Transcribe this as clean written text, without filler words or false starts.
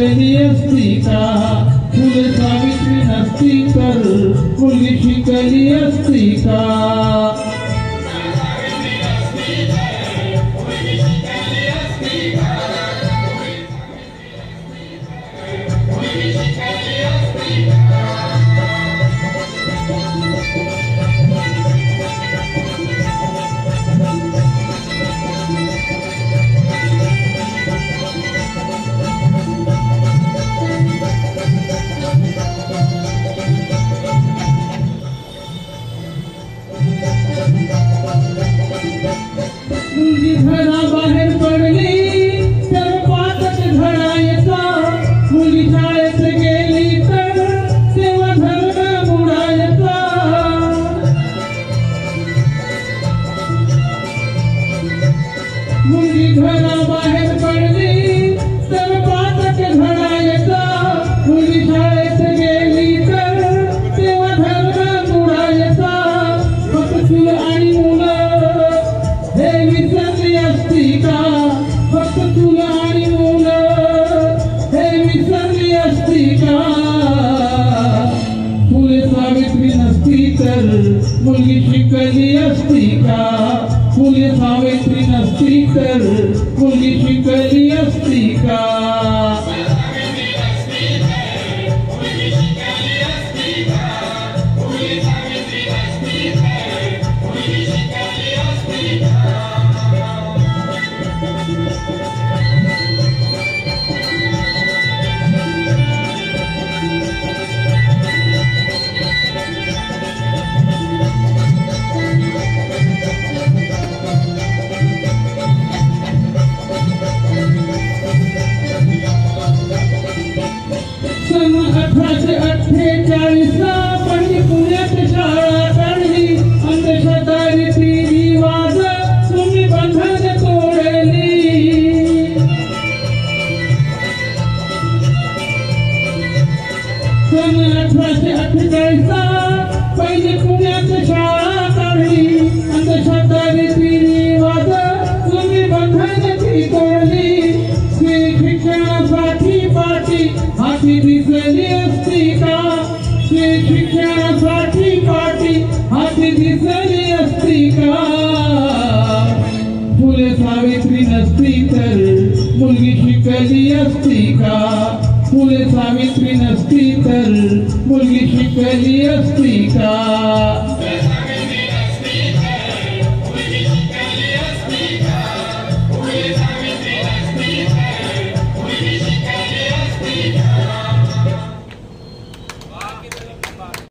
शिकली असती का? फुले सावित्री नसती तर मुलगी शिकली असती का? मुलगी घराबाहेर पडली तर पाचच घडायचा, मुलगी शाळेत गेली तर तेव्हा धर्म बुडायचा. मुलगी घराबाहेर पडली तर पाचच घडायचा, मुलगी शाळेत गेली तर तेव्हा धर्म बुडायचा. फक्त तुला आणि मुलं हे विसरली असती का? फक्त तुला आणि मुलं हे विसरली असती का? फुले सावित्री नसती तर मुलगी शिकली असती का? फुले सावित्री नसती तर मुलगी शिकली असती का? सन 1848 पहिली पुण्यात शाळा काढली, अंधश्रद्धारीती रिवाज तुम्ही बंधन तोडली. सन 1848 पहिली पुण्यात शाळा काढली, अंधश्रद्धारीती रिवाज तुम्ही बंधन तोडली. शिक्षणासाठी पाठी हाती दिसली असती का? शिक्षणासाठी पाठी हाती दिसली असती का? फुले सावित्री नसती तर मुलगी शिकली असती का? फुले सावित्री नसती तर मुलगी शिकली असती का?